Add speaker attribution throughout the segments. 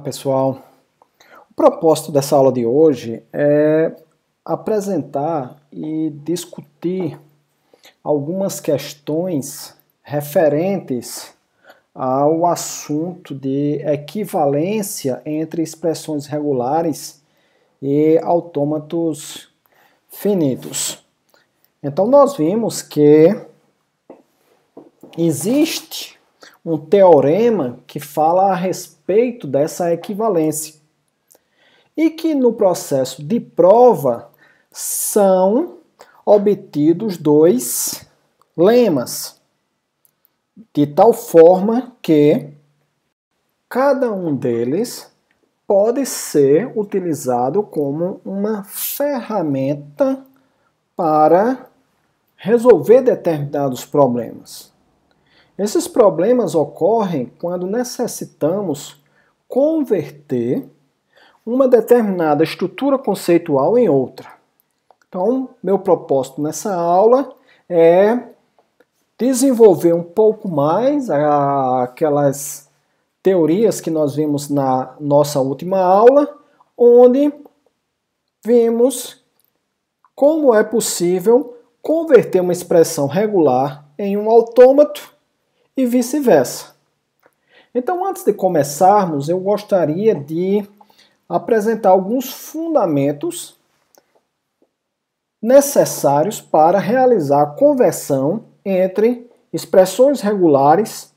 Speaker 1: pessoal. O propósito dessa aula de hoje é apresentar e discutir algumas questões referentes ao assunto de equivalência entre expressões regulares e autômatos finitos. Então nós vimos que existe um teorema que fala a respeito dessa equivalência e que no processo de prova são obtidos dois lemas, de tal forma que cada um deles pode ser utilizado como uma ferramenta para resolver determinados problemas. Esses problemas ocorrem quando necessitamos converter uma determinada estrutura conceitual em outra. Então, meu propósito nessa aula é desenvolver um pouco mais aquelas teorias que nós vimos na nossa última aula, onde vimos como é possível converter uma expressão regular em um autômato e vice-versa. Então, antes de começarmos, eu gostaria de apresentar alguns fundamentos necessários para realizar a conversão entre expressões regulares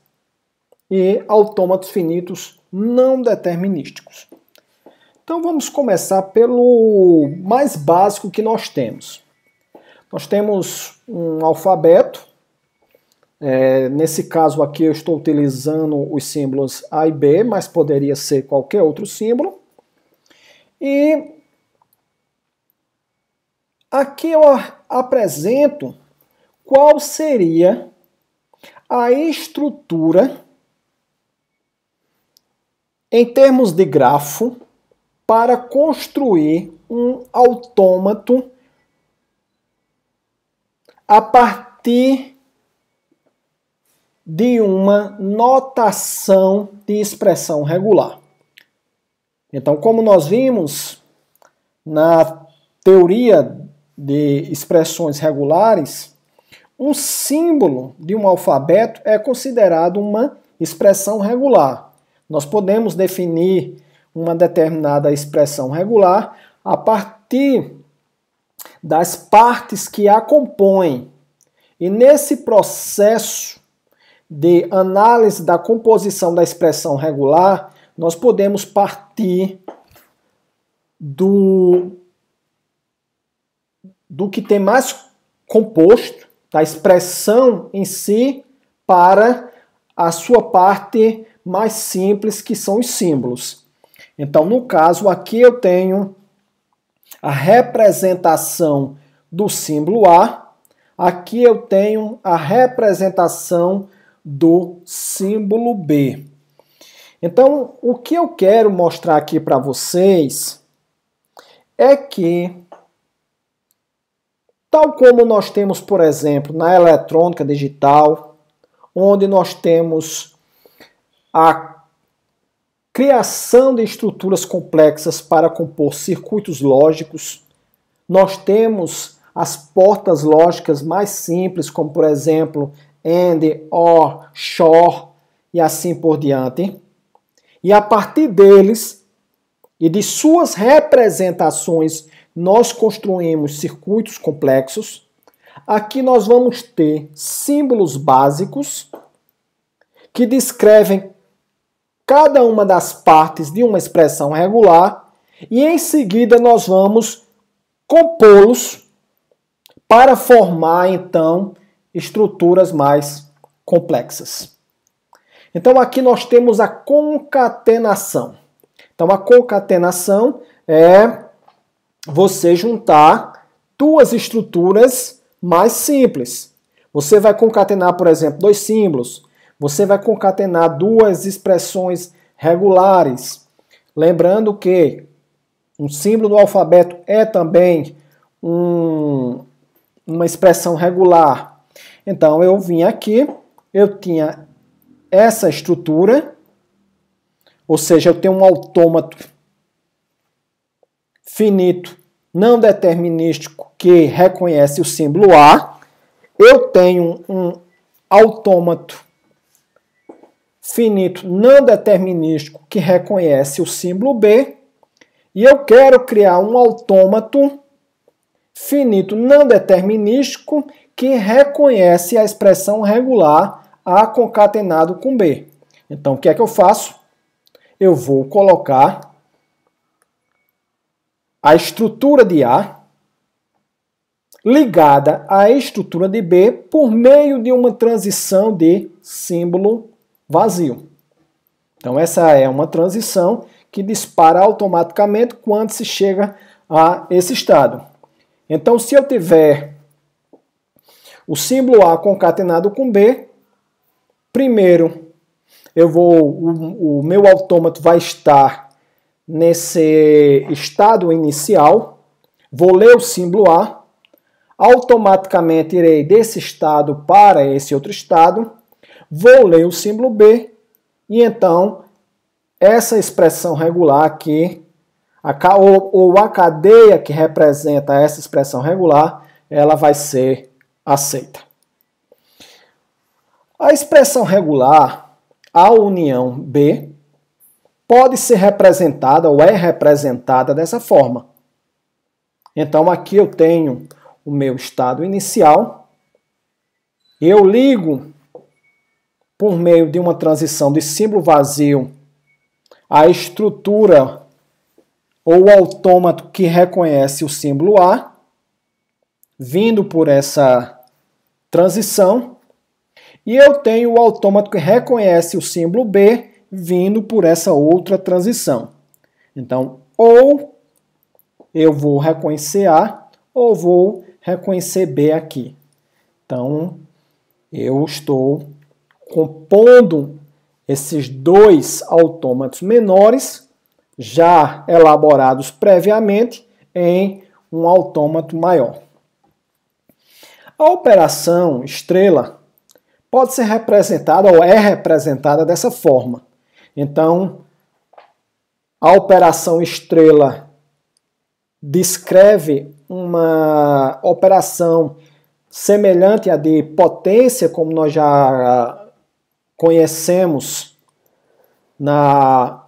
Speaker 1: e autômatos finitos não determinísticos. Então, vamos começar pelo mais básico que nós temos. Nós temos um alfabeto. Nesse caso aqui eu estou utilizando os símbolos A e B, mas poderia ser qualquer outro símbolo. E aqui eu apresento qual seria a estrutura em termos de grafo para construir um autômato a partir de uma notação de expressão regular. Então, como nós vimos na teoria de expressões regulares, um símbolo de um alfabeto é considerado uma expressão regular. Nós podemos definir uma determinada expressão regular a partir das partes que a compõem. E nesse processo de análise da composição da expressão regular, nós podemos partir do que tem mais composto, da expressão em si, para a sua parte mais simples, que são os símbolos. Então, no caso, aqui eu tenho a representação do símbolo A, aqui eu tenho a representação do símbolo B. Então, o que eu quero mostrar aqui para vocês é que, tal como nós temos, por exemplo, na eletrônica digital, onde nós temos a criação de estruturas complexas para compor circuitos lógicos, nós temos as portas lógicas mais simples, como, por exemplo, AND, OR, XOR e assim por diante. E a partir deles e de suas representações, nós construímos circuitos complexos. Aqui nós vamos ter símbolos básicos que descrevem cada uma das partes de uma expressão regular e em seguida nós vamos compô-los para formar então estruturas mais complexas. Então aqui nós temos a concatenação. Então a concatenação é você juntar duas estruturas mais simples. Você vai concatenar, por exemplo, dois símbolos. Você vai concatenar duas expressões regulares. Lembrando que um símbolo do alfabeto é também uma expressão regular. Então eu vim aqui, eu tinha essa estrutura, ou seja, eu tenho um autômato finito não determinístico que reconhece o símbolo A, eu tenho um autômato finito não determinístico que reconhece o símbolo B, e eu quero criar um autômato finito não determinístico que reconhece a expressão regular A concatenado com B. Então, o que é que eu faço? Eu vou colocar a estrutura de A ligada à estrutura de B por meio de uma transição de símbolo vazio. Então, essa é uma transição que dispara automaticamente quando se chega a esse estado. Então, se eu tiver o símbolo A concatenado com B, primeiro o meu autômato vai estar nesse estado inicial, vou ler o símbolo A, automaticamente irei desse estado para esse outro estado, vou ler o símbolo B, e então essa expressão regular aqui, ou a cadeia que representa essa expressão regular, ela vai ser aceita. A expressão regular, a união B, pode ser representada ou é representada dessa forma. Então aqui eu tenho o meu estado inicial, eu ligo por meio de uma transição de símbolo vazio a estrutura ou o autômato que reconhece o símbolo A, vindo por essa transição, e eu tenho o autômato que reconhece o símbolo B, vindo por essa outra transição. Então, ou eu vou reconhecer A, ou vou reconhecer B aqui. Então, eu estou compondo esses dois autômatos menores, já elaborados previamente, em um autômato maior. A operação estrela pode ser representada ou é representada dessa forma. Então, a operação estrela descreve uma operação semelhante à de potência, como nós já conhecemos na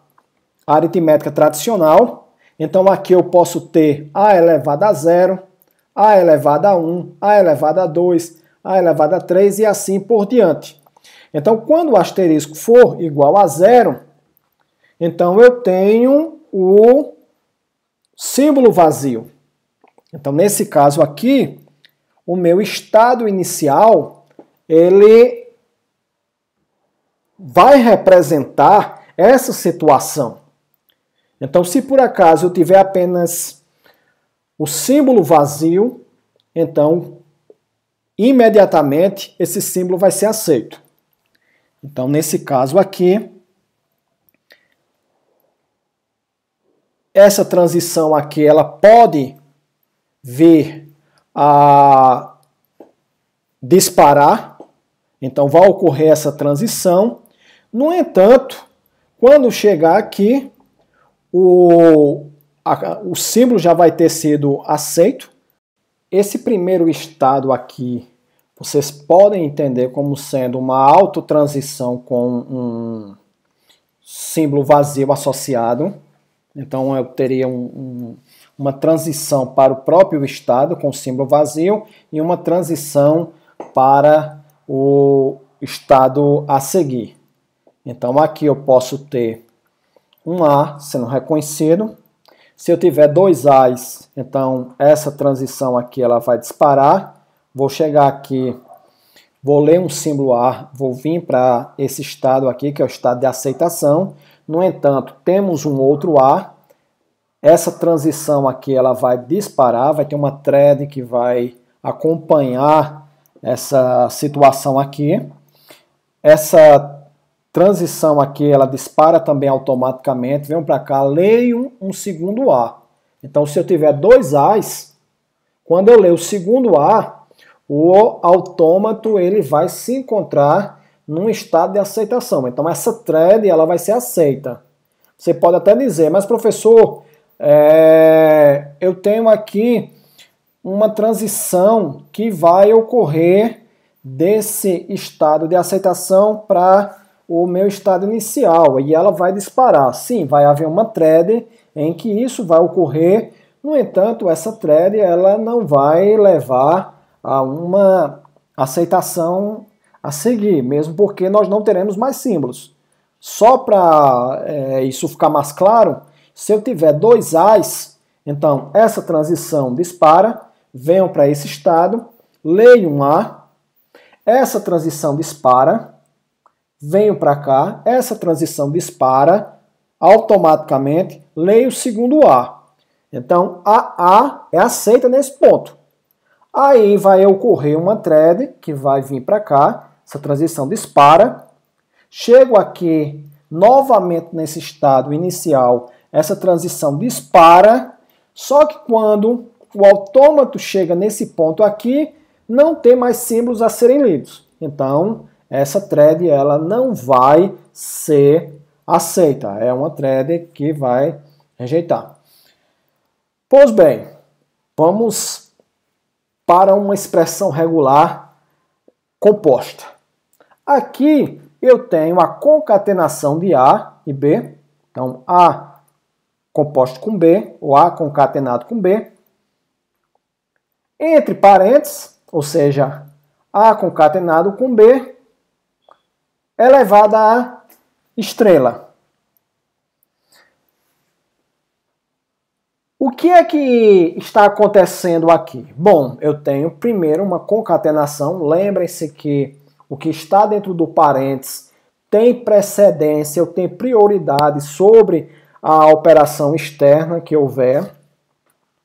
Speaker 1: aritmética tradicional. Então, aqui eu posso ter A elevado a 0, A elevado a 1, A elevado a 2, A elevado a 3 e assim por diante. Então, quando o asterisco for igual a 0, então eu tenho o símbolo vazio. Então, nesse caso aqui, o meu estado inicial, ele vai representar essa situação. Então, se por acaso eu tiver apenas o símbolo vazio, então, imediatamente, esse símbolo vai ser aceito. Então, nesse caso aqui, essa transição aqui, ela pode vir a disparar, então vai ocorrer essa transição. No entanto, quando chegar aqui, o símbolo já vai ter sido aceito. Esse primeiro estado aqui, vocês podem entender como sendo uma autotransição com um símbolo vazio associado. Então eu teria uma transição para o próprio estado com o símbolo vazio e uma transição para o estado a seguir. Então aqui eu posso ter um A sendo reconhecido. Se eu tiver dois A's, então essa transição aqui ela vai disparar. Vou chegar aqui, vou ler um símbolo A, vou vir para esse estado aqui, que é o estado de aceitação. No entanto, temos um outro A. Essa transição aqui ela vai disparar, vai ter uma thread que vai acompanhar essa situação aqui. Essa transição aqui, ela dispara também automaticamente. Venho para cá, leio um segundo A. Então, se eu tiver dois A's, quando eu leio o segundo A, o autômato ele vai se encontrar num estado de aceitação. Então, essa thread ela vai ser aceita. Você pode até dizer, mas professor, eu tenho aqui uma transição que vai ocorrer desse estado de aceitação para o meu estado inicial e ela vai disparar. Sim, vai haver uma thread em que isso vai ocorrer. No entanto, essa thread ela não vai levar a uma aceitação a seguir, mesmo porque nós não teremos mais símbolos. Só para isso ficar mais claro, se eu tiver dois A's, então essa transição dispara, venham para esse estado, leio um A, essa transição dispara, venho para cá, essa transição dispara, automaticamente leio o segundo A. Então a é aceita nesse ponto. Aí vai ocorrer uma thread que vai vir para cá, essa transição dispara, chego aqui novamente nesse estado inicial, essa transição dispara, só que quando o autômato chega nesse ponto aqui, não tem mais símbolos a serem lidos. Então, essa thread ela não vai ser aceita. É uma thread que vai rejeitar. Pois bem, vamos para uma expressão regular composta. Aqui eu tenho a concatenação de A e B. Então, A composto com B, ou A concatenado com B. Entre parênteses, ou seja, A concatenado com B, elevado a estrela. O que é que está acontecendo aqui? Bom, eu tenho primeiro uma concatenação. Lembrem-se que o que está dentro do parênteses tem precedência, eu tenho prioridade sobre a operação externa que houver.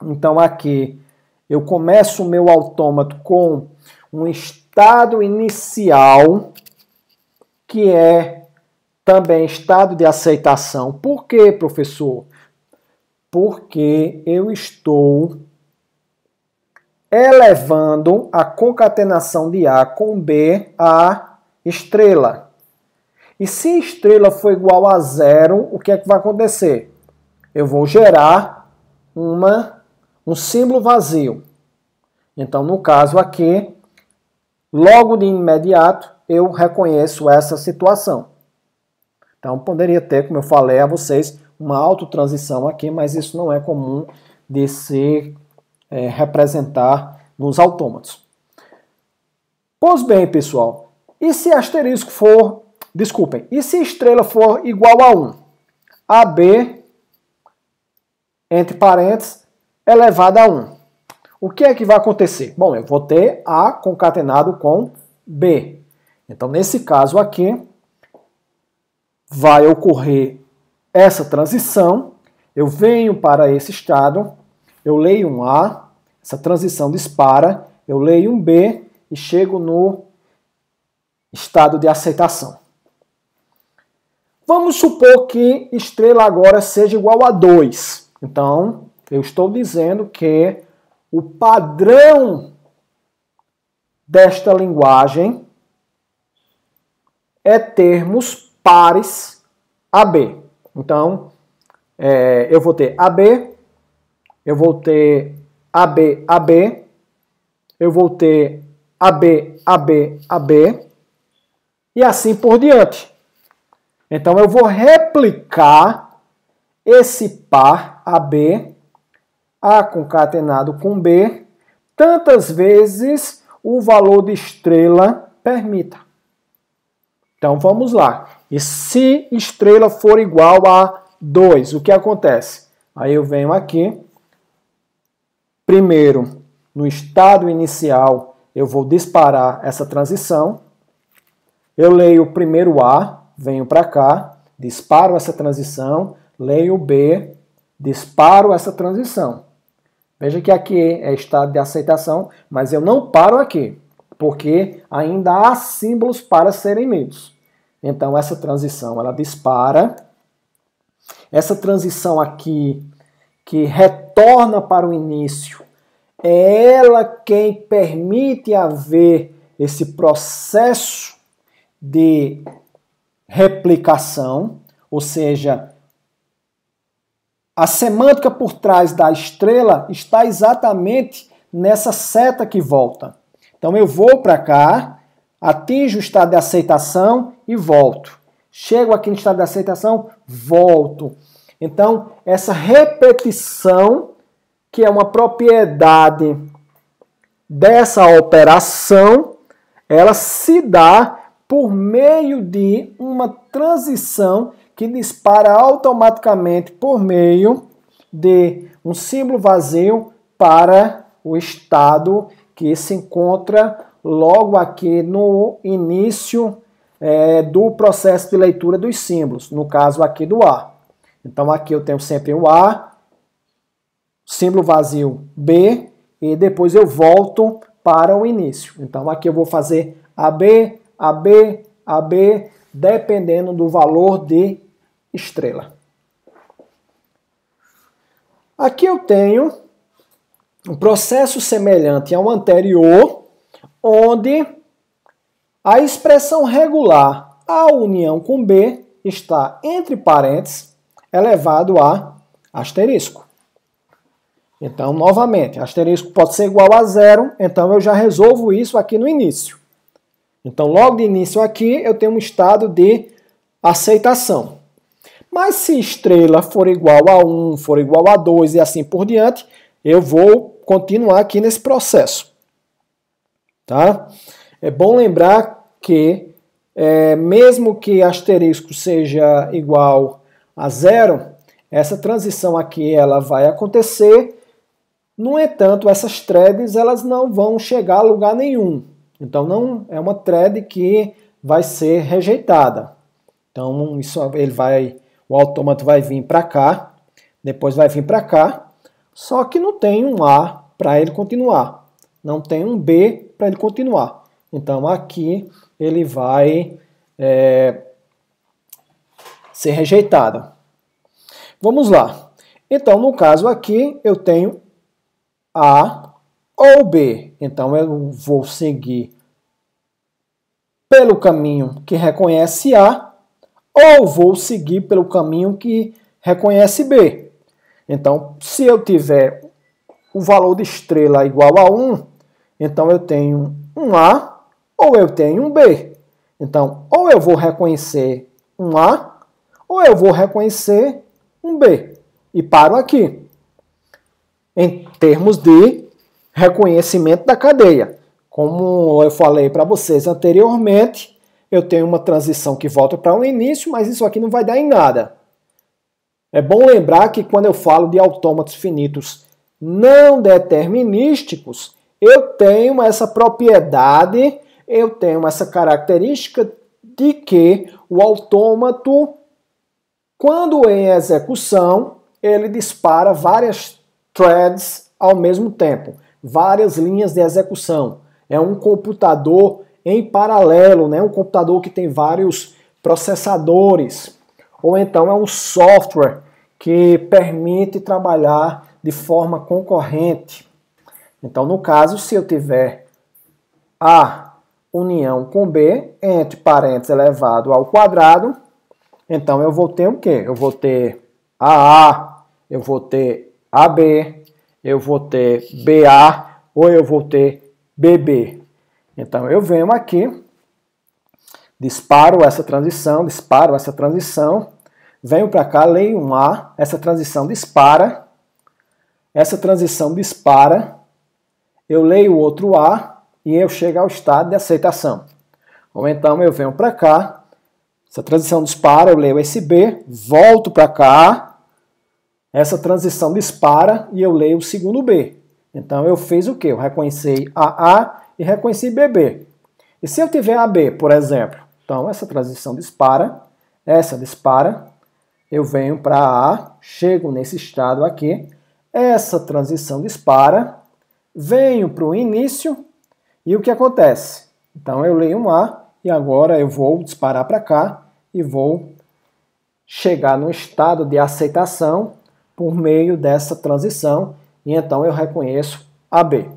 Speaker 1: Então aqui eu começo o meu autômato com um estado inicial, que é também estado de aceitação. Por quê, professor? Porque eu estou elevando a concatenação de A com B a estrela. E se estrela for igual a 0, o que é que vai acontecer? Eu vou gerar um símbolo vazio. Então, no caso aqui, logo de imediato, eu reconheço essa situação. Então, poderia ter, como eu falei a vocês, uma autotransição aqui, mas isso não é comum de se representar nos autômatos. Pois bem, pessoal, e se asterisco for, desculpem, e se estrela for igual a 1? AB, entre parênteses, elevado a 1. O que é que vai acontecer? Bom, eu vou ter A concatenado com B. Então, nesse caso aqui, vai ocorrer essa transição, eu venho para esse estado, eu leio um A, essa transição dispara, eu leio um B e chego no estado de aceitação. Vamos supor que estrela agora seja igual a 2. Então, eu estou dizendo que o padrão desta linguagem é termos pares AB. Então, eu vou ter AB, eu vou ter AB, AB, eu vou ter AB, AB, AB, e assim por diante. Então, eu vou replicar esse par AB, A concatenado com B, tantas vezes o valor de estrela permita. Então, vamos lá. E se estrela for igual a 2, o que acontece? Aí eu venho aqui, primeiro, no estado inicial, eu vou disparar essa transição. Eu leio o primeiro A, venho para cá, disparo essa transição, leio o B, disparo essa transição. Veja que aqui é estado de aceitação, mas eu não paro aqui, porque ainda há símbolos para serem lidos. Então, essa transição, ela dispara. Essa transição aqui, que retorna para o início, é ela quem permite haver esse processo de replicação, ou seja, a semântica por trás da estrela está exatamente nessa seta que volta. Então eu vou para cá, atinjo o estado de aceitação e volto. Chego aqui no estado de aceitação, volto. Então, essa repetição, que é uma propriedade dessa operação, ela se dá por meio de uma transição que dispara automaticamente por meio de um símbolo vazio para o estado que se encontra logo aqui no início do processo de leitura dos símbolos, no caso aqui do A. Então aqui eu tenho sempre o A, símbolo vazio B, e depois eu volto para o início. Então aqui eu vou fazer AB, AB, AB, dependendo do valor de estrela. Aqui eu tenho um processo semelhante ao anterior, onde a expressão regular A união com B está entre parênteses elevado a asterisco. Então, novamente, asterisco pode ser igual a zero, então eu já resolvo isso aqui no início. Então, logo de início aqui, eu tenho um estado de aceitação. Mas se estrela for igual a 1, for igual a 2 e assim por diante, eu vou continuar aqui nesse processo. Tá? É bom lembrar que, mesmo que asterisco seja igual a zero, essa transição aqui ela vai acontecer. No entanto, essas threads elas não vão chegar a lugar nenhum. Então, não é uma thread que vai ser rejeitada. Então, o autômato vai vir para cá, depois vai vir para cá, só que não tem um A para ele continuar, não tem um B para ele continuar. Então, aqui ele vai ser rejeitado. Vamos lá. Então, no caso aqui, eu tenho A ou B. Então, eu vou seguir pelo caminho que reconhece A, ou vou seguir pelo caminho que reconhece B. Então, se eu tiver o valor de estrela igual a 1, então eu tenho um A ou eu tenho um B. Então, ou eu vou reconhecer um A, ou eu vou reconhecer um B. E paro aqui. Em termos de reconhecimento da cadeia. Como eu falei para vocês anteriormente, eu tenho uma transição que volta para o início, mas isso aqui não vai dar em nada. É bom lembrar que quando eu falo de autômatos finitos não determinísticos, eu tenho essa propriedade, eu tenho essa característica de que o autômato, quando em execução, ele dispara várias threads ao mesmo tempo, várias linhas de execução. É um computador em paralelo, né? Um computador que tem vários processadores. Ou então é um software que permite trabalhar de forma concorrente. Então, no caso, se eu tiver A união com B, entre parênteses elevado ao quadrado, então eu vou ter o quê? Eu vou ter AA, eu vou ter AB, eu vou ter BA ou eu vou ter BB. Então eu venho aqui, disparo essa transição, venho para cá, leio um A, essa transição dispara, eu leio outro A e eu chego ao estado de aceitação. Ou então eu venho para cá, essa transição dispara, eu leio esse B, volto para cá, essa transição dispara e eu leio o segundo B. Então eu fiz o quê? Eu reconheci AA e reconheci BB. E se eu tiver AB, por exemplo, então essa transição dispara, essa dispara, eu venho para A, chego nesse estado aqui, essa transição dispara, venho para o início e o que acontece? Então eu leio um A e agora eu vou disparar para cá e vou chegar no estado de aceitação por meio dessa transição e então eu reconheço AB.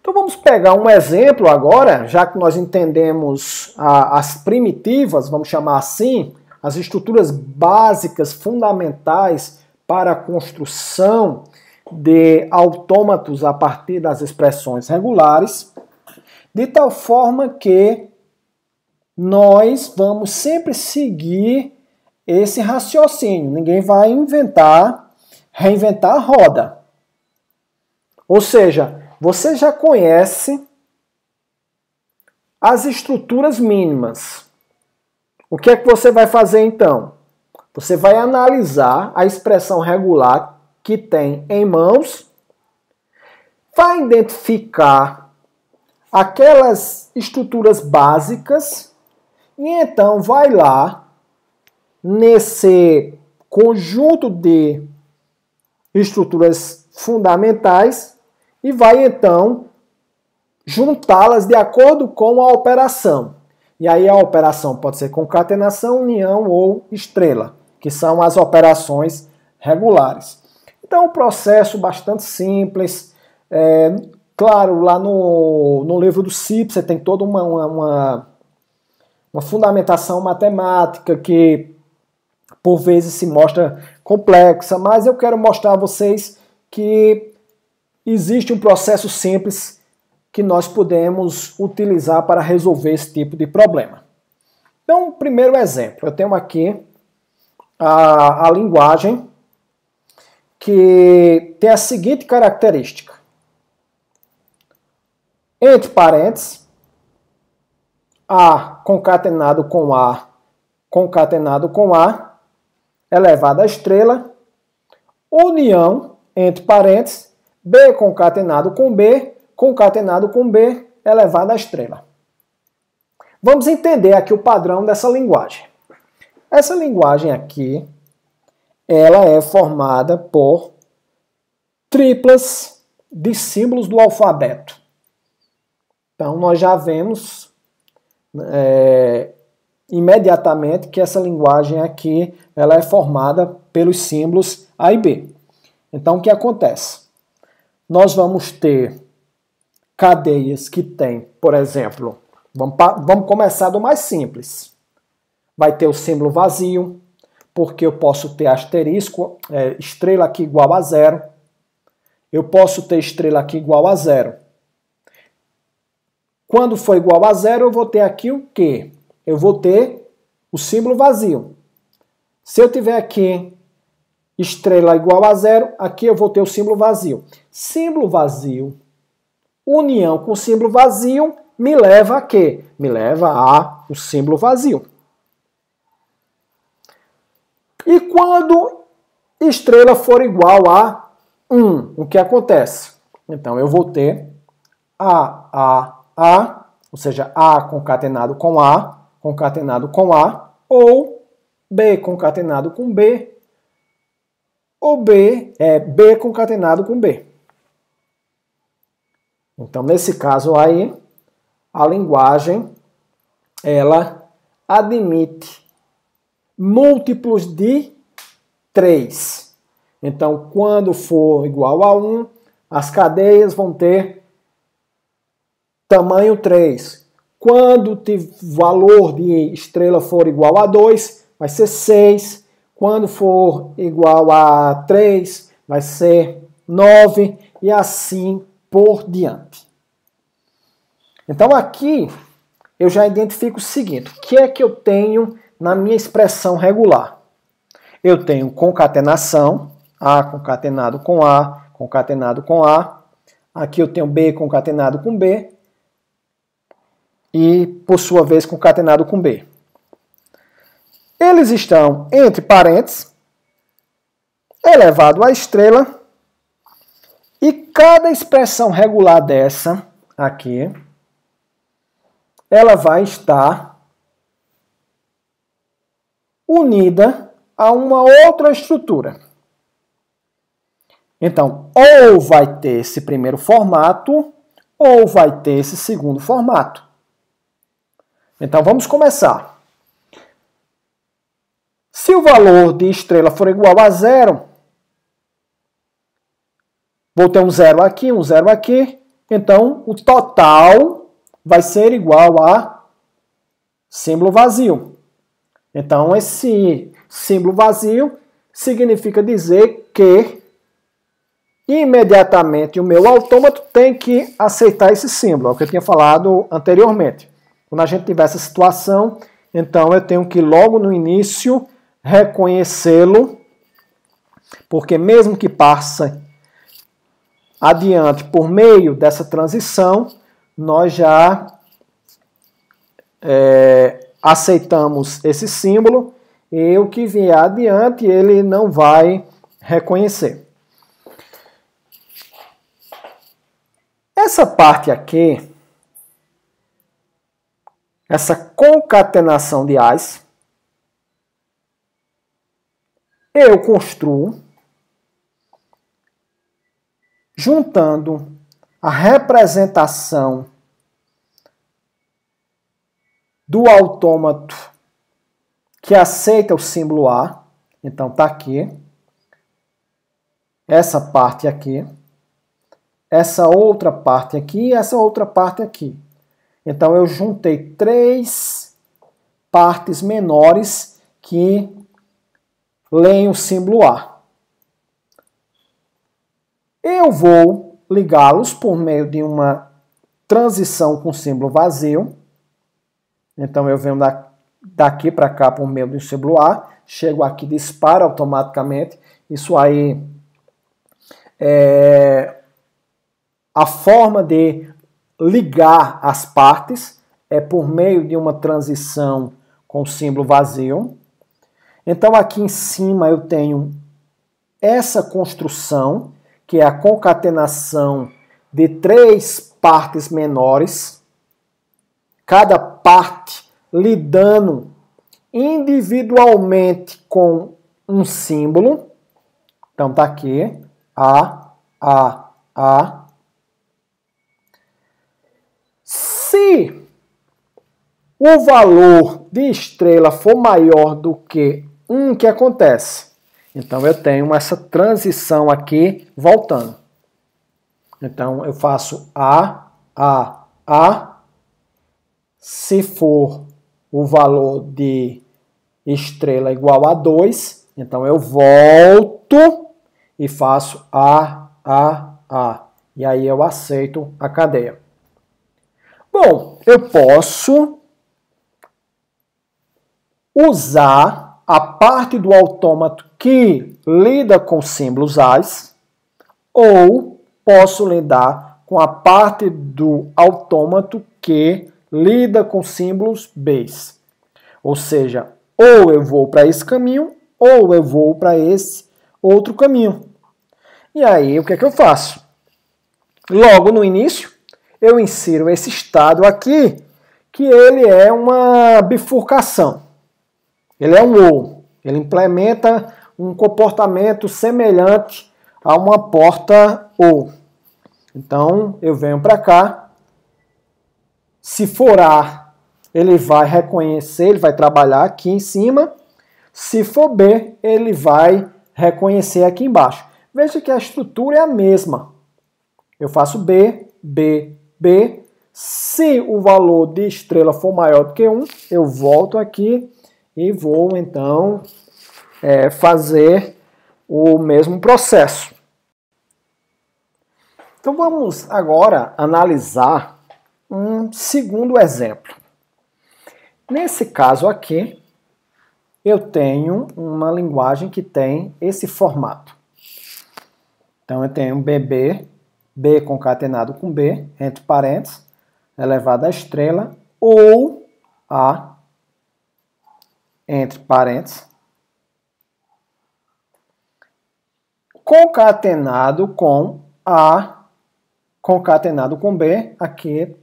Speaker 1: Então vamos pegar um exemplo agora, já que nós entendemos as primitivas, vamos chamar assim, as estruturas básicas, fundamentais para a construção de autômatos a partir das expressões regulares, de tal forma que nós vamos sempre seguir esse raciocínio. Ninguém vai reinventar a roda. Ou seja, você já conhece as estruturas mínimas. O que é que você vai fazer então? Você vai analisar a expressão regular que tem em mãos, vai identificar aquelas estruturas básicas e então vai lá nesse conjunto de estruturas fundamentais e vai então juntá-las de acordo com a operação. E aí a operação pode ser concatenação, união ou estrela, que são as operações regulares. Então, um processo bastante simples. Claro, lá no livro do CIP você tem toda uma fundamentação matemática que por vezes se mostra complexa, mas eu quero mostrar a vocês que existe um processo simples que nós podemos utilizar para resolver esse tipo de problema. Então, primeiro exemplo, eu tenho aqui a linguagem que tem a seguinte característica. Entre parênteses, A concatenado com A, concatenado com A, elevado à estrela, união, entre parênteses, B concatenado com B, concatenado com B, elevado à estrela. Vamos entender aqui o padrão dessa linguagem. Essa linguagem aqui, ela é formada por triplas de símbolos do alfabeto. Então, nós já vemos imediatamente que essa linguagem aqui ela é formada pelos símbolos A e B. Então, o que acontece? Nós vamos ter cadeias que têm, por exemplo, vamos começar do mais simples. Vai ter o símbolo vazio, porque eu posso ter asterisco, estrela aqui igual a 0. Eu posso ter estrela aqui igual a 0. Quando for igual a 0, eu vou ter aqui o quê? Eu vou ter o símbolo vazio. Se eu tiver aqui estrela igual a 0, aqui eu vou ter o símbolo vazio. Símbolo vazio, união com símbolo vazio, me leva a quê? Me leva a o símbolo vazio. E quando estrela for igual a 1, o que acontece? Então eu vou ter A, ou seja, A concatenado com A, ou B concatenado com B, ou B concatenado com B. Então, nesse caso aí, a linguagem, ela admite múltiplos de 3. Então, quando for igual a 1, as cadeias vão ter tamanho 3. Quando o valor de estrela for igual a 2, vai ser 6. Quando for igual a 3, vai ser 9 e assim por diante. Então aqui eu já identifico o seguinte: o que é que eu tenho na minha expressão regular? Eu tenho concatenação, A concatenado com A, concatenado com A. Aqui eu tenho B concatenado com B. E, por sua vez, concatenado com B. Eles estão entre parênteses, elevado à estrela, e cada expressão regular dessa aqui, ela vai estar unida a uma outra estrutura. Então, ou vai ter esse primeiro formato, ou vai ter esse segundo formato. Então, vamos começar. Se o valor de estrela for igual a 0, vou ter um 0 aqui, um 0 aqui. Então, o total vai ser igual a símbolo vazio. Então, esse símbolo vazio significa dizer que imediatamente o meu autômato tem que aceitar esse símbolo, é o que eu tinha falado anteriormente. Quando a gente tiver essa situação, então eu tenho que logo no início reconhecê-lo, porque mesmo que passe adiante por meio dessa transição, nós já aceitamos esse símbolo e o que vier adiante ele não vai reconhecer. Essa parte aqui, essa concatenação de As, eu construo juntando a representação do autômato que aceita o símbolo A. Então está aqui, essa parte aqui, essa outra parte aqui e essa outra parte aqui. Então eu juntei 3 partes menores que leem o símbolo A. Eu vou ligá-los por meio de uma transição com símbolo vazio. Então eu venho daqui para cá por meio do símbolo A, chego aqui, dispara automaticamente. Isso aí é a forma de ligar as partes, é por meio de uma transição com símbolo vazio. Então aqui em cima eu tenho essa construção, que é a concatenação de 3 partes menores, cada parte lidando individualmente com um símbolo. Então tá aqui, A. Se o valor de estrela for maior do que 1, o que acontece? Então eu tenho essa transição aqui voltando. Então eu faço A. Se for o valor de estrela igual a 2, então eu volto e faço A. E aí eu aceito a cadeia. Bom, eu posso usar a parte do autômato que lida com símbolos As, ou posso lidar com a parte do autômato que lida com símbolos Bs. Ou seja, ou eu vou para esse caminho, ou eu vou para esse outro caminho. E aí, o que é que eu faço? Logo no início, eu insiro esse estado aqui, que ele é uma bifurcação. Ele é um OR. Ele implementa um comportamento semelhante a uma porta OR. Então, eu venho para cá. Se for A, ele vai reconhecer, ele vai trabalhar aqui em cima. Se for B, ele vai reconhecer aqui embaixo. Veja que a estrutura é a mesma. Eu faço B. Se o valor de estrela for maior do que 1, eu volto aqui e vou, então, fazer o mesmo processo. Então, vamos agora analisar um segundo exemplo. Nesse caso aqui, eu tenho uma linguagem que tem esse formato. Então, eu tenho B concatenado com B, entre parênteses, elevado à estrela, ou A, entre parênteses, concatenado com A, concatenado com B, aqui.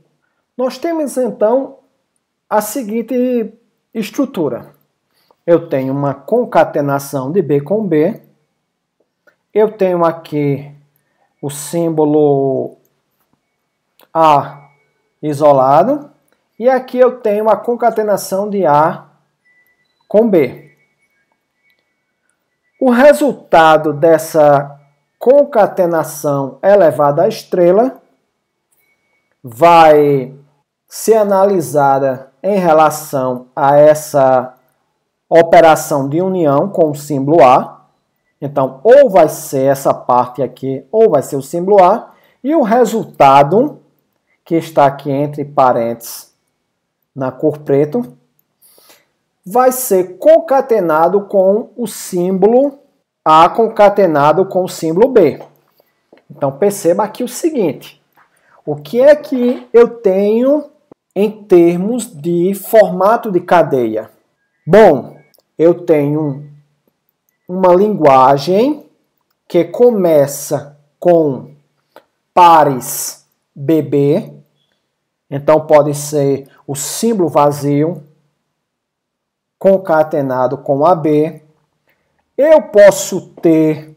Speaker 1: Nós temos, então, a seguinte estrutura. Eu tenho uma concatenação de B com B, eu tenho aqui o símbolo A isolado, e aqui eu tenho a concatenação de A com B. O resultado dessa concatenação elevada à estrela vai ser analisada em relação a essa operação de união com o símbolo A. Então, ou vai ser essa parte aqui, ou vai ser o símbolo A. E o resultado, que está aqui entre parênteses na cor preto, vai ser concatenado com o símbolo A concatenado com o símbolo B. Então, perceba aqui o seguinte. O que é que eu tenho em termos de formato de cadeia? Bom, eu tenho uma linguagem que começa com pares BB. Então, pode ser o símbolo vazio concatenado com AB. Eu posso ter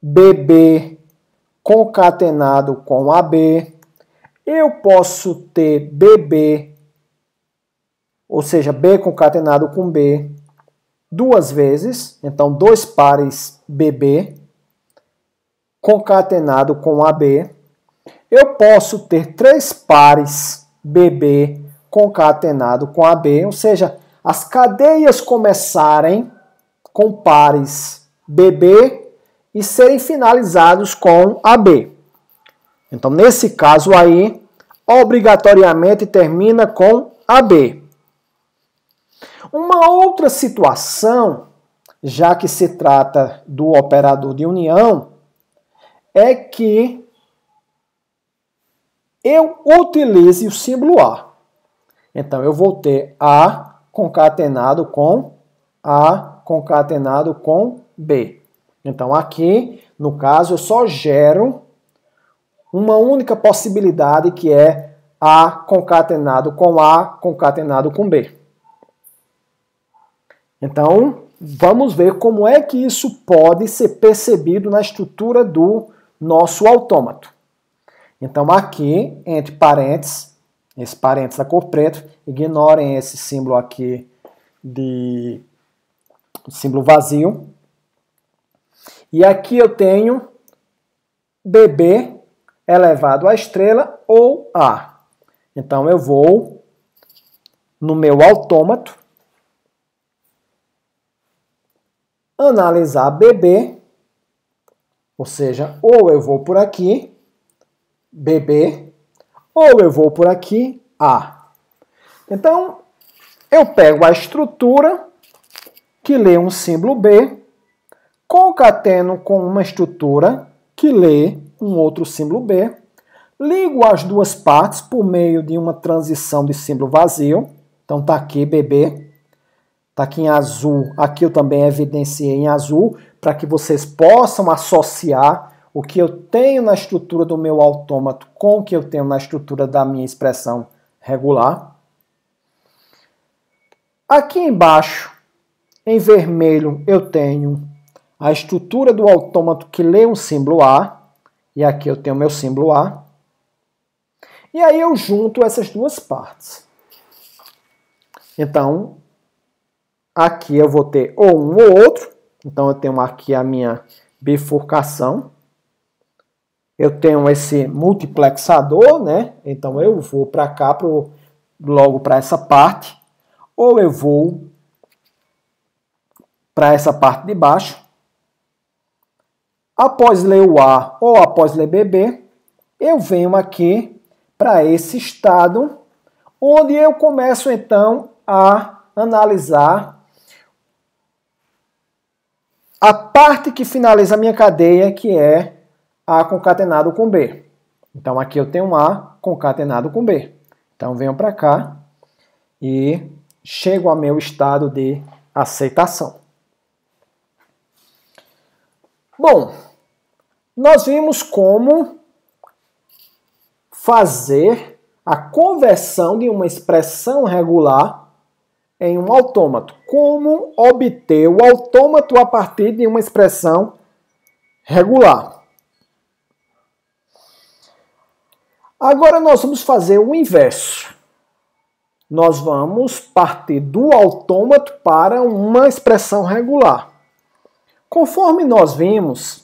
Speaker 1: BB concatenado com AB. Eu posso ter BB, ou seja, B concatenado com B, duas vezes. Então, dois pares BB concatenado com AB. Eu posso ter três pares BB concatenado com AB, ou seja, as cadeias começarem com pares BB e serem finalizados com AB. Então, nesse caso aí, obrigatoriamente termina com AB. Uma outra situação, já que se trata do operador de união, é que eu utilize o símbolo A. Então, eu vou ter A concatenado com A concatenado com B. Então, aqui, no caso, eu só gero uma única possibilidade, que é A concatenado com B. Então, vamos ver como é que isso pode ser percebido na estrutura do nosso autômato. Então, aqui, entre parênteses, esse parênteses da cor preto, ignorem esse símbolo aqui de símbolo vazio. E aqui eu tenho BB elevado à estrela ou A. Então, eu vou no meu autômato analisar BB, ou seja, ou eu vou por aqui, BB, ou eu vou por aqui, A. Então, eu pego a estrutura que lê um símbolo B, concateno com uma estrutura que lê um outro símbolo B, ligo as duas partes por meio de uma transição de símbolo vazio. Então, está aqui BB, está aqui em azul, aqui eu também evidenciei em azul, para que vocês possam associar o que eu tenho na estrutura do meu autômato com o que eu tenho na estrutura da minha expressão regular. Aqui embaixo, em vermelho, eu tenho a estrutura do autômato que lê um símbolo A, e aqui eu tenho o meu símbolo A. E aí eu junto essas duas partes. Então, aqui eu vou ter ou um ou outro. Então, eu tenho aqui a minha bifurcação. Eu tenho esse multiplexador, né? Então, eu vou para cá, logo para essa parte. Ou eu vou para essa parte de baixo. Após ler o A ou após ler BB, eu venho aqui para esse estado, onde eu começo então a analisar a parte que finaliza a minha cadeia, que é A concatenado com B. Então aqui eu tenho A concatenado com B. Então venho para cá e chego ao meu estado de aceitação. Bom, nós vimos como fazer a conversão de uma expressão regular em um autômato. Como obter o autômato a partir de uma expressão regular. Agora nós vamos fazer o inverso. Nós vamos partir do autômato para uma expressão regular. Conforme nós vimos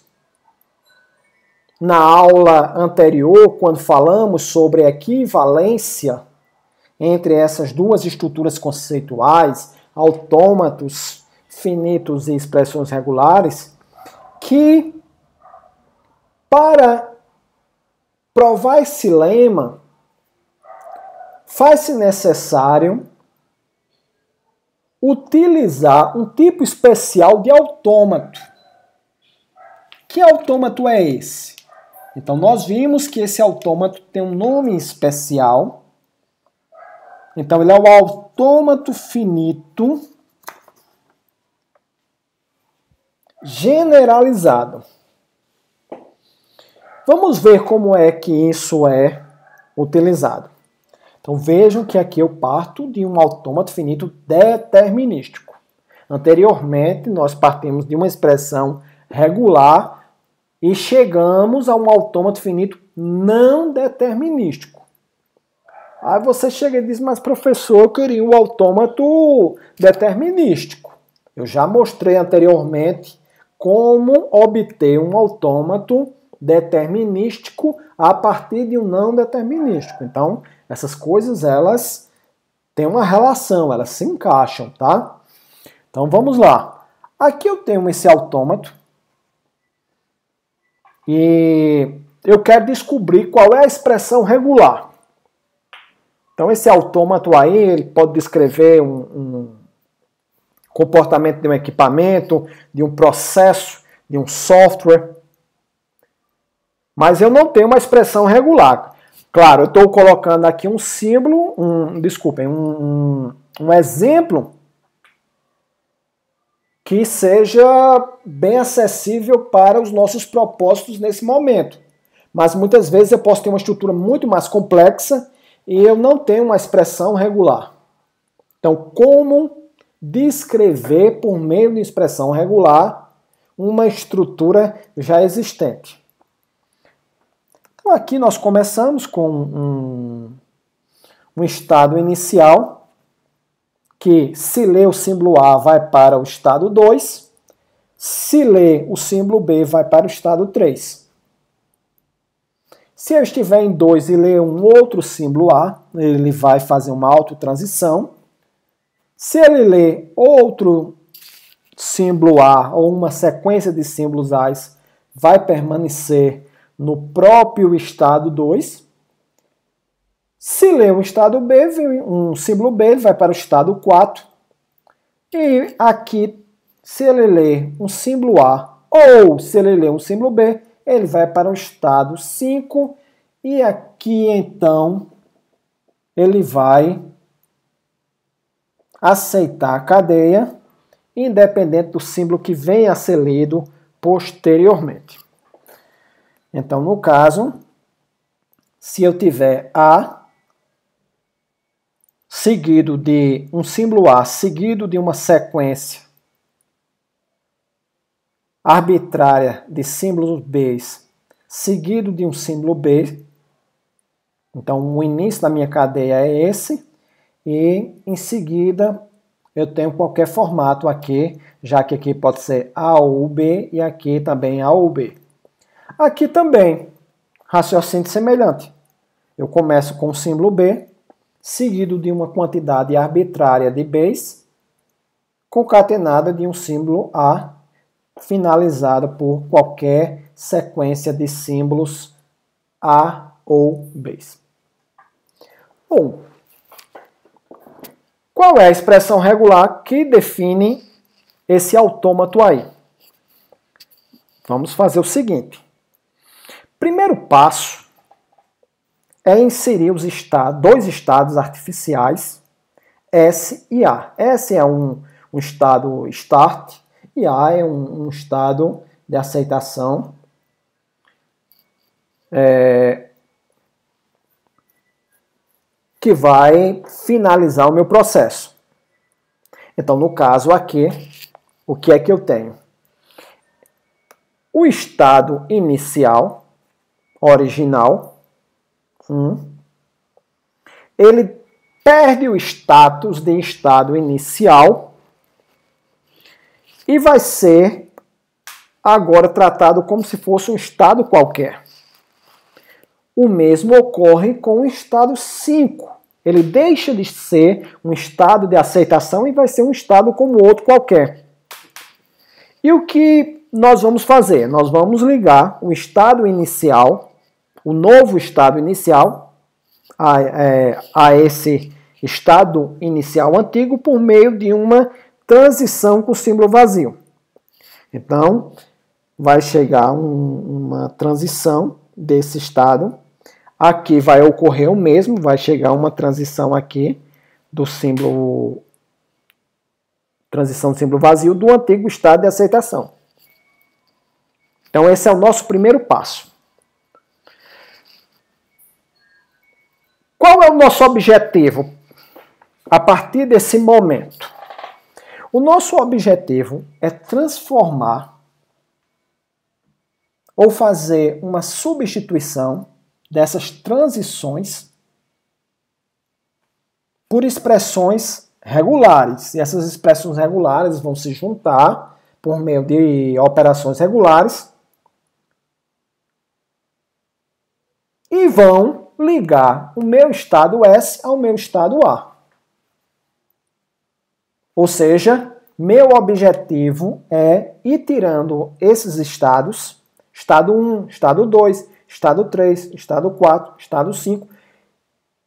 Speaker 1: na aula anterior, quando falamos sobre a equivalência entre essas duas estruturas conceituais, autômatos finitos e expressões regulares, que para provar esse lema faz-se necessário utilizar um tipo especial de autômato. Que autômato é esse? Então nós vimos que esse autômato tem um nome especial. Então ele é o autômato finito generalizado. Vamos ver como é que isso é utilizado. Então vejam que aqui eu parto de um autômato finito determinístico. Anteriormente nós partimos de uma expressão regular e chegamos a um autômato finito não determinístico. Aí você chega e diz, mas professor, eu queria um autômato determinístico. Eu já mostrei anteriormente como obter um autômato determinístico a partir de um não determinístico. Então, essas coisas, elas têm uma relação, elas se encaixam, tá? Então, vamos lá. Aqui eu tenho esse autômato e eu quero descobrir qual é a expressão regular. Então, esse autômato aí, ele pode descrever um comportamento de um equipamento, de um processo, de um software. Mas eu não tenho uma expressão regular. Claro, eu estou colocando aqui um símbolo, um exemplo que seja bem acessível para os nossos propósitos nesse momento. Mas muitas vezes eu posso ter uma estrutura muito mais complexa e eu não tenho uma expressão regular. Então, como descrever por meio de expressão regular uma estrutura já existente? Então, aqui nós começamos com um estado inicial, que se ler o símbolo A vai para o estado 2, se ler o símbolo B vai para o estado 3. Se eu estiver em 2 e ler um outro símbolo A, ele vai fazer uma autotransição. Se ele ler outro símbolo A ou uma sequência de símbolos A, vai permanecer no próprio estado 2. Se ler um estado B, um símbolo B, ele vai para o estado 4. E aqui, se ele ler um símbolo A ou se ele ler um símbolo B, ele vai para o estado 5. E aqui, então, ele vai aceitar a cadeia, independente do símbolo que venha a ser lido posteriormente. Então, no caso, se eu tiver A seguido de um símbolo A, seguido de uma sequência arbitrária de símbolos B, seguido de um símbolo B, então o início da minha cadeia é esse, e em seguida eu tenho qualquer formato aqui, já que aqui pode ser A ou B e aqui também A ou B. Aqui também, raciocínio semelhante. Eu começo com o símbolo B, seguido de uma quantidade arbitrária de Bs, concatenada de um símbolo A, finalizada por qualquer sequência de símbolos A ou Bs. Bom, qual é a expressão regular que define esse autômato aí? Vamos fazer o seguinte. Primeiro passo é inserir os dois estados artificiais, S e A. S é um estado start e A é um estado de aceitação. Que vai finalizar o meu processo. Então, no caso aqui, o que é que eu tenho? O estado inicial, original, ele perde o status de estado inicial e vai ser agora tratado como se fosse um estado qualquer. O mesmo ocorre com o estado 5. Ele deixa de ser um estado de aceitação e vai ser um estado como outro qualquer. E o que nós vamos fazer? Nós vamos ligar o estado inicial, o novo estado inicial, a esse estado inicial antigo por meio de uma transição com o símbolo vazio. Então, vai chegar uma transição desse estado. Aqui vai ocorrer o mesmo, vai chegar uma transição aqui do símbolo, transição do símbolo vazio do antigo estado de aceitação. Então, esse é o nosso primeiro passo. Qual é o nosso objetivo a partir desse momento? O nosso objetivo é transformar ou fazer uma substituição dessas transições por expressões regulares. E essas expressões regulares vão se juntar por meio de operações regulares e vão ligar o meu estado S ao meu estado A. Ou seja, meu objetivo é ir tirando esses estados, estado 1, estado 2, estado 3, estado 4, estado 5,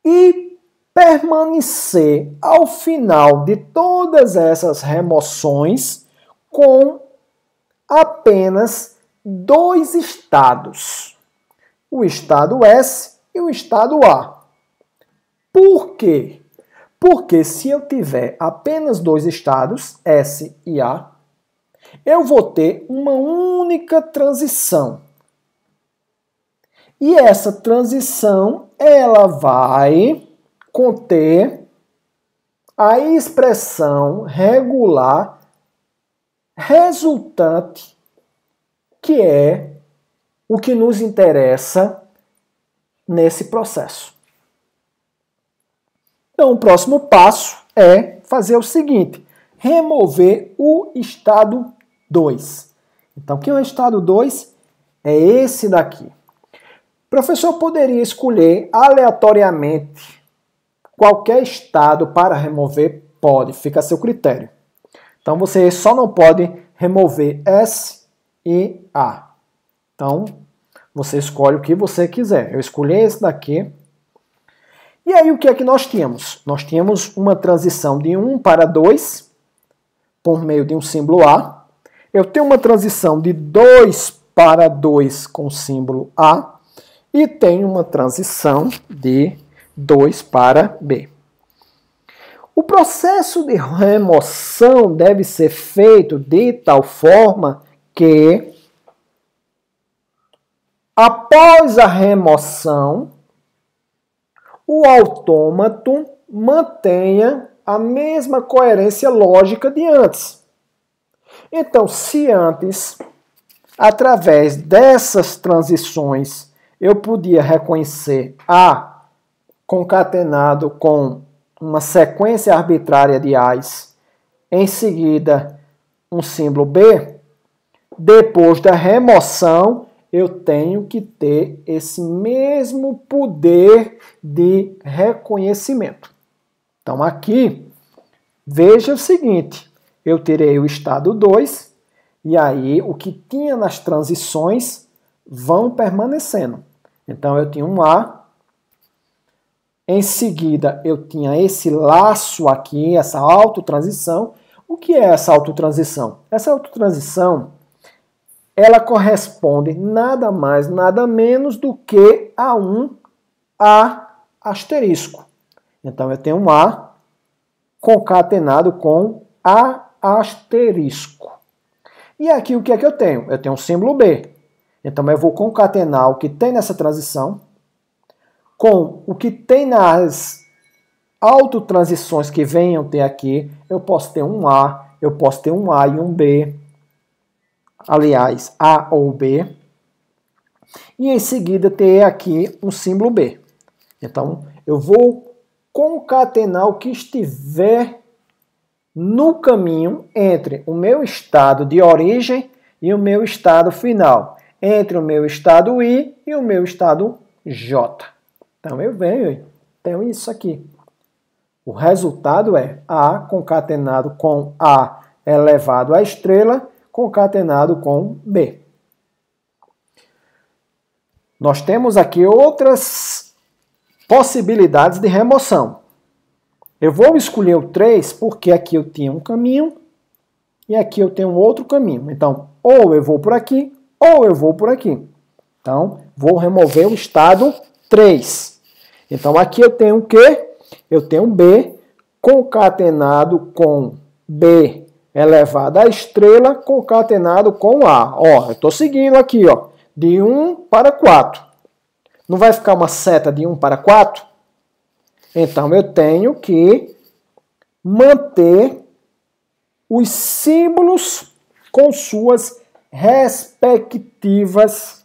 Speaker 1: e permanecer ao final de todas essas remoções com apenas dois estados, o estado S e o estado A. Por quê? Porque se eu tiver apenas dois estados, S e A, eu vou ter uma única transição. E essa transição, ela vai conter a expressão regular resultante, que é o que nos interessa nesse processo. Então, o próximo passo é fazer o seguinte, remover o estado 2. Então, o que é o estado 2? É esse daqui. O professor poderia escolher aleatoriamente qualquer estado para remover? Pode, fica a seu critério. Então, você só não pode remover S e A. Então, você escolhe o que você quiser. Eu escolhi esse daqui. E aí, o que é que nós tínhamos? Nós tínhamos uma transição de 1 para 2, por meio de um símbolo A. Eu tenho uma transição de 2 para 2 com o símbolo A. E tenho uma transição de 2 para B. O processo de remoção deve ser feito de tal forma que, após a remoção, o autômato mantenha a mesma coerência lógica de antes. Então, se antes, através dessas transições, eu podia reconhecer A concatenado com uma sequência arbitrária de A's, em seguida um símbolo B, depois da remoção, eu tenho que ter esse mesmo poder de reconhecimento. Então, aqui, veja o seguinte, eu terei o estado 2, e aí o que tinha nas transições vão permanecendo. Então, eu tinha um A, em seguida eu tinha esse laço aqui, essa autotransição. O que é essa autotransição? Essa autotransição, ela corresponde nada mais, nada menos do que a um A asterisco. Então, eu tenho um A concatenado com A asterisco. E aqui o que é que eu tenho? Eu tenho um símbolo B. Então, eu vou concatenar o que tem nessa transição com o que tem nas autotransições que venham ter aqui. Eu posso ter um A, eu posso ter um A e um B. Aliás, A ou B. E em seguida ter aqui um símbolo B. Então, eu vou concatenar o que estiver no caminho entre o meu estado de origem e o meu estado final. Entre o meu estado I e o meu estado J. Então, eu venho, tenho isso aqui. O resultado é A concatenado com A elevado à estrela, concatenado com B. Nós temos aqui outras possibilidades de remoção. Eu vou escolher o 3 porque aqui eu tinha um caminho e aqui eu tenho outro caminho. Então, ou eu vou por aqui, ou eu vou por aqui. Então, vou remover o estado 3. Então, aqui eu tenho o quê? Eu tenho B concatenado com B elevado à estrela, concatenado com A. Ó, eu estou seguindo aqui, ó, de 1 para 4. Não vai ficar uma seta de 1 para 4? Então, eu tenho que manter os símbolos com suas respectivas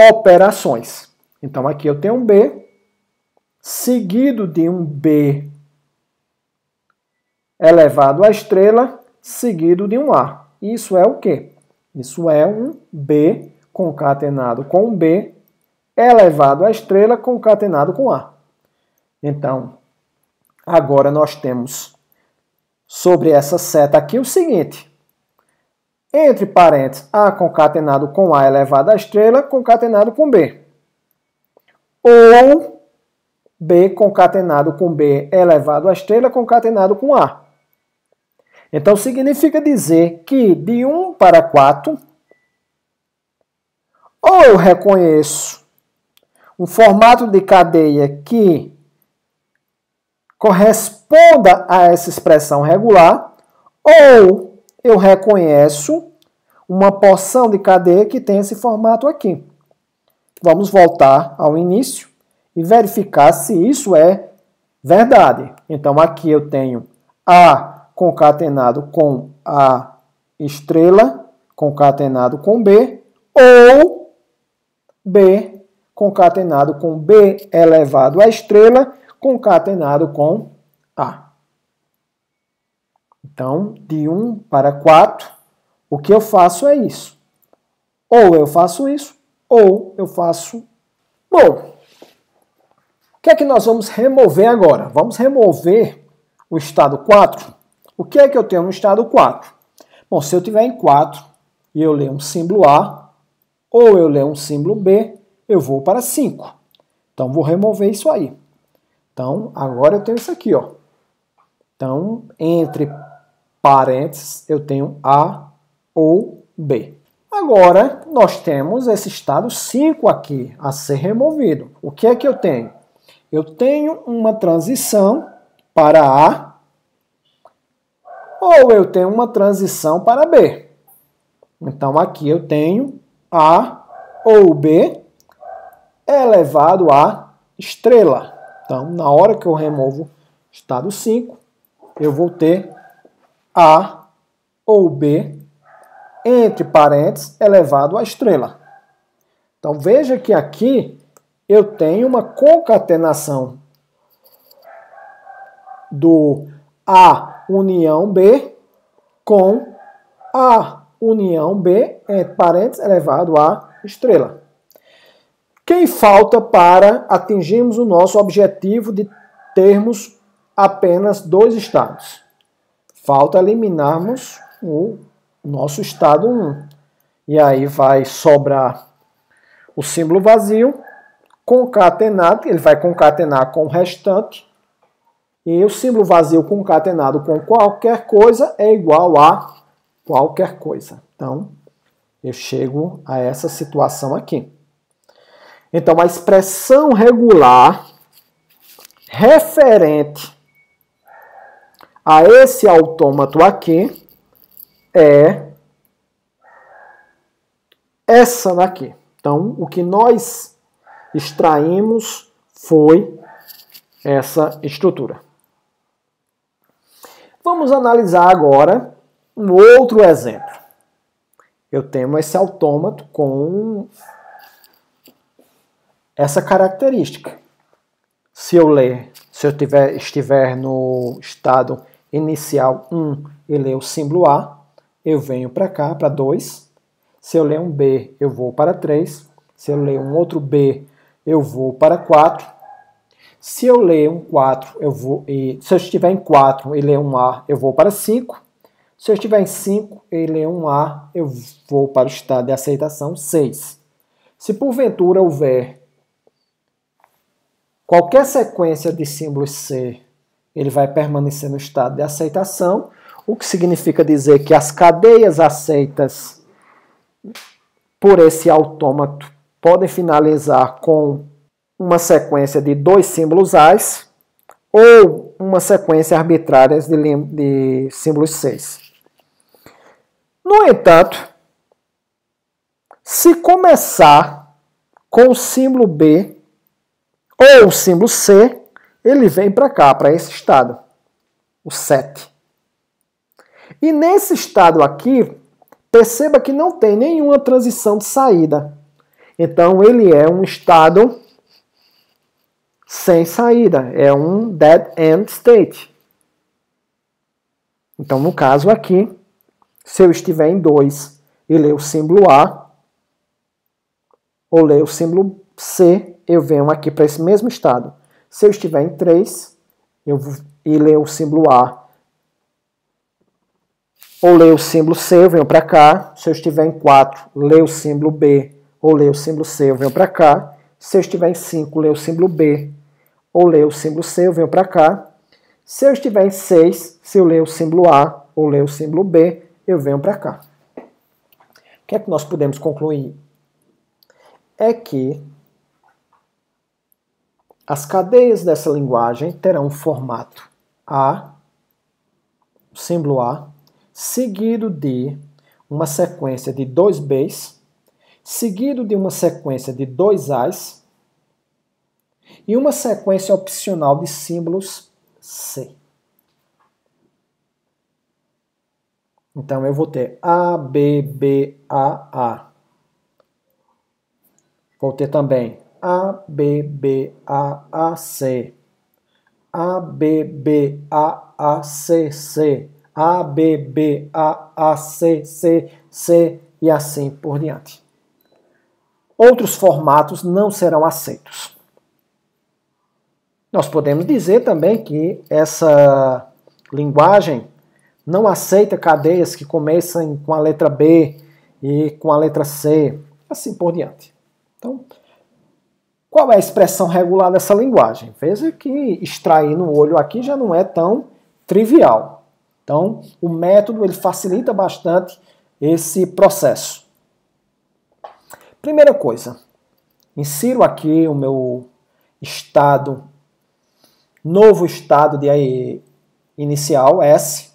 Speaker 1: operações. Então, aqui eu tenho um B, seguido de um B elevado à estrela, seguido de um A. Isso é o quê? Isso é um B concatenado com um B elevado à estrela, concatenado com A. Então, agora nós temos sobre essa seta aqui o seguinte: entre parênteses, A concatenado com A elevado à estrela, concatenado com B. Ou B concatenado com B elevado à estrela, concatenado com A. Então, significa dizer que de 1 para 4, ou eu reconheço um formato de cadeia que corresponda a essa expressão regular, ou eu reconheço uma porção de cadeia que tem esse formato aqui. Vamos voltar ao início e verificar se isso é verdade. Então, aqui eu tenho A concatenado com A estrela, concatenado com B, ou B concatenado com B elevado à estrela, concatenado com A. Então, de 1 para 4, o que eu faço é isso. Ou eu faço isso, ou eu faço... Bom, o que é que nós vamos remover agora? Vamos remover o estado 4. O que é que eu tenho no estado 4? Bom, se eu tiver em 4 e eu ler um símbolo A, ou eu ler um símbolo B, eu vou para 5. Então, vou remover isso aí. Então, agora eu tenho isso aqui, ó. Então, entre parênteses, eu tenho A ou B. Agora, nós temos esse estado 5 aqui a ser removido. O que é que eu tenho? Eu tenho uma transição para A, ou eu tenho uma transição para B. Então, aqui eu tenho A ou B elevado à estrela. Então, na hora que eu removo estado 5, eu vou ter A ou B, entre parênteses, elevado à estrela. Então, veja que aqui eu tenho uma concatenação do A união B com A união B, entre parênteses, elevado à estrela. Quem falta para atingirmos o nosso objetivo de termos apenas 2 estados? Falta eliminarmos o nosso estado 1. E aí vai sobrar o símbolo vazio, concatenado, ele vai concatenar com o restante, e o símbolo vazio concatenado com qualquer coisa é igual a qualquer coisa. Então, eu chego a essa situação aqui. Então, a expressão regular referente a esse autômato aqui é essa daqui. Então, o que nós extraímos foi essa estrutura. Vamos analisar agora um outro exemplo. Eu tenho esse autômato com essa característica. Se eu estiver no estado inicial 1 e ler o símbolo A, eu venho para cá, para 2. Se eu ler um B, eu vou para 3. Se eu ler um outro B, eu vou para 4. Se eu ler um 4, se eu estiver em 4 e ler um A, eu vou para 5. Se eu estiver em 5 e ler um A, eu vou para o estado de aceitação 6. Se porventura houver qualquer sequência de símbolos C, ele vai permanecer no estado de aceitação, o que significa dizer que as cadeias aceitas por esse autômato podem finalizar com uma sequência de 2 símbolos A's ou uma sequência arbitrária de símbolos C's. No entanto, se começar com o símbolo B ou o símbolo C, ele vem para cá, para esse estado, o 7. E nesse estado aqui, perceba que não tem nenhuma transição de saída. Então ele é um estado sem saída, é um dead end state. Então no caso aqui, se eu estiver em 2 e ler o símbolo A, ou ler o símbolo C, eu venho aqui para esse mesmo estado. Se eu estiver em 3 e ler o símbolo A, ou ler o símbolo C, eu venho para cá. Se eu estiver em 4, ler o símbolo B, ou ler o símbolo C, eu venho para cá. Se eu estiver em 5, ler o símbolo B, ou ler o símbolo C, eu venho para cá. Se eu estiver em 6, se eu ler o símbolo A, ou ler o símbolo B, eu venho para cá. O que é que nós podemos concluir? É que as cadeias dessa linguagem terão um formato A, o símbolo A, seguido de uma sequência de 2 B's, seguido de uma sequência de 2 A's e uma sequência opcional de símbolos C. Então eu vou ter A, B, B, A. Vou ter também A, B, B, A, C. A, B, B, A, C, C. A, B, B, A, C, C, C e assim por diante. Outros formatos não serão aceitos. Nós podemos dizer também que essa linguagem não aceita cadeias que começam com a letra B e com a letra C, assim por diante. Então, qual é a expressão regular dessa linguagem? Veja que extrair no olho aqui já não é tão trivial. Então, o método ele facilita bastante esse processo. Primeira coisa, insiro aqui o meu estado, novo estado de inicial, S,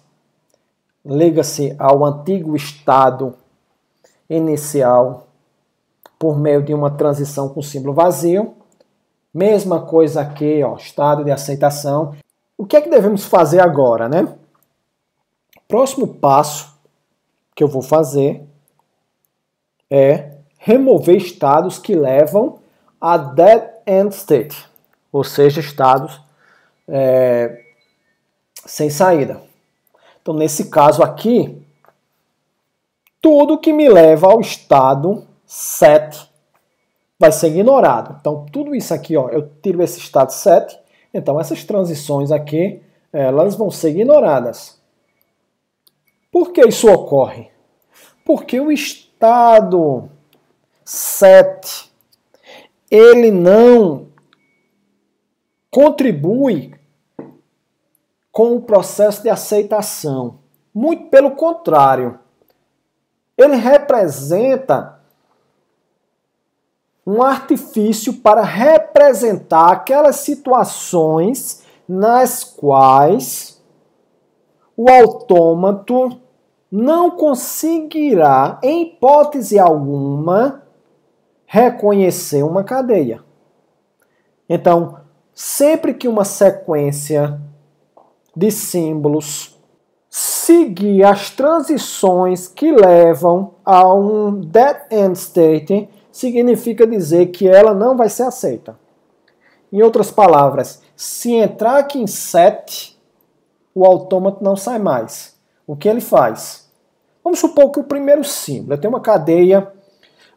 Speaker 1: liga-se ao antigo estado inicial por meio de uma transição com símbolo vazio. Mesma coisa aqui, ó, estado de aceitação. O que é que devemos fazer agora, né? Próximo passo que eu vou fazer é remover estados que levam a dead end state, ou seja, estados sem saída. Então, nesse caso aqui, tudo que me leva ao estado 7 vai ser ignorado. Então, tudo isso aqui, ó, eu tiro esse estado 7, então essas transições aqui, elas vão ser ignoradas. Por que isso ocorre? Porque o estado 7, ele não contribui com o processo de aceitação. Muito pelo contrário. Ele representa um artifício para representar aquelas situações nas quais o autômato não conseguirá, em hipótese alguma, reconhecer uma cadeia. Então, sempre que uma sequência de símbolos seguir as transições que levam a um dead end state, significa dizer que ela não vai ser aceita. Em outras palavras, se entrar aqui em 7, o autômato não sai mais. O que ele faz? Vamos supor que o primeiro símbolo, eu tenho uma cadeia,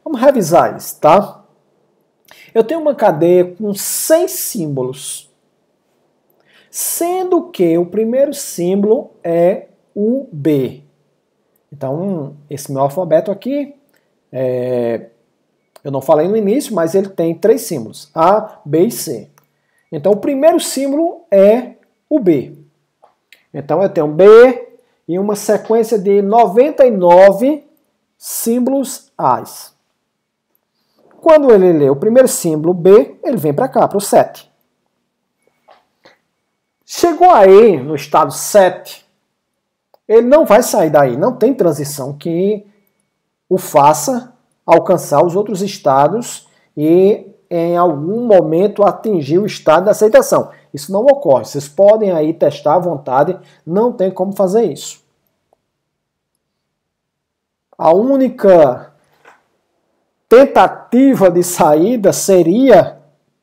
Speaker 1: vamos revisar isso, tá? Eu tenho uma cadeia com 100 símbolos. sendo que o primeiro símbolo é o B. Então, esse meu alfabeto aqui, eu não falei no início, mas ele tem 3 símbolos, A, B e C. Então, o primeiro símbolo é o B. Então, eu tenho B e uma sequência de 99 símbolos A's. Quando ele lê o primeiro símbolo B, ele vem para cá, para o 7. Chegou aí no estado 7, ele não vai sair daí, não tem transição que o faça alcançar os outros estados e em algum momento atingir o estado de aceitação. Isso não ocorre, vocês podem aí testar à vontade, não tem como fazer isso. A única tentativa de saída seria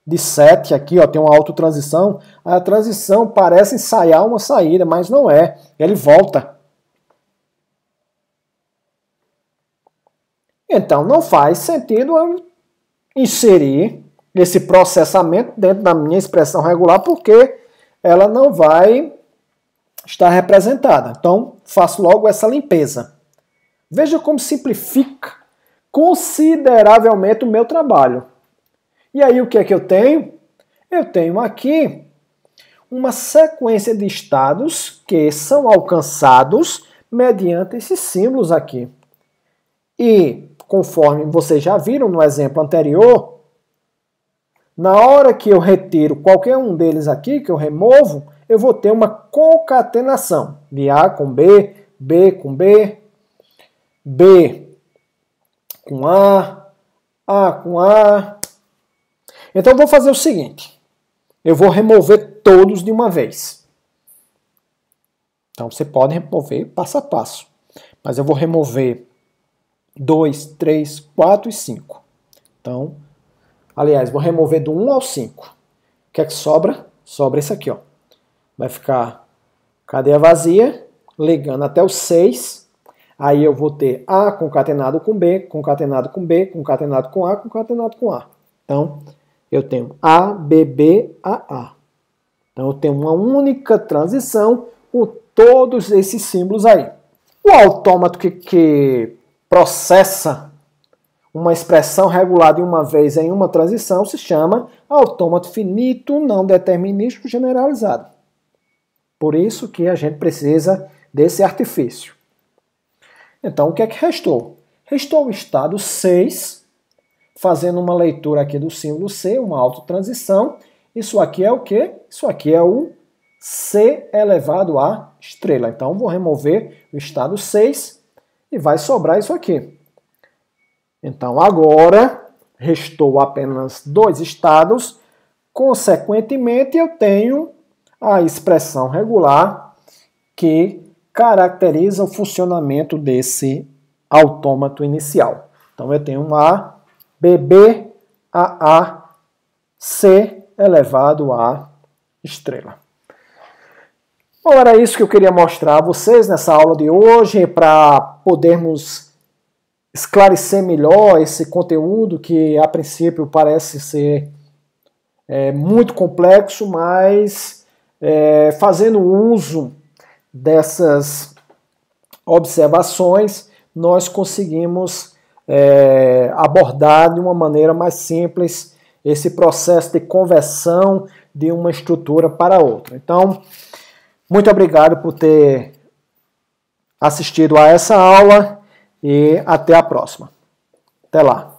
Speaker 1: de 7, aqui ó, tem uma autotransição, a transição parece ensaiar uma saída, mas não é, ele volta. Então não faz sentido eu inserir esse processamento dentro da minha expressão regular, porque ela não vai estar representada. Então faço logo essa limpeza. Veja como simplifica consideravelmente o meu trabalho. E aí o que é que eu tenho? Eu tenho aqui uma sequência de estados que são alcançados mediante esses símbolos aqui. E, conforme vocês já viram no exemplo anterior, na hora que eu retiro qualquer um deles aqui, que eu removo, eu vou ter uma concatenação de A com B, B com B, B com A com A. Então eu vou fazer o seguinte, eu vou remover todos de uma vez. Então você pode remover passo a passo, mas eu vou remover 2, 3, 4 e 5. Então, aliás, vou remover do 1 ao 5. O que é que sobra? Sobra esse aqui, ó. Vai ficar cadeia vazia, ligando até o 6. Aí eu vou ter A concatenado com B, concatenado com B, concatenado com A, concatenado com A. Então, eu tenho A, B, B, A. Então, eu tenho uma única transição com todos esses símbolos aí. O autômato que processa uma expressão regular de uma vez em uma transição se chama autômato finito não determinístico generalizado. Por isso que a gente precisa desse artifício. Então, o que é que restou? Restou o estado 6, fazendo uma leitura aqui do símbolo C, uma autotransição. Isso aqui é o quê? Isso aqui é o C elevado a estrela. Então, vou remover o estado 6 e vai sobrar isso aqui. Então, agora, restou apenas 2 estados. Consequentemente, eu tenho a expressão regular que caracteriza o funcionamento desse autômato inicial. Então, eu tenho um A, BB, AA, C elevado a estrela. Bom, era isso que eu queria mostrar a vocês nessa aula de hoje, para podermos esclarecer melhor esse conteúdo que, a princípio, parece ser muito complexo, mas fazendo uso dessas observações, nós conseguimos abordar de uma maneira mais simples esse processo de conversão de uma estrutura para outra. Então, muito obrigado por ter assistido a essa aula e até a próxima. Até lá!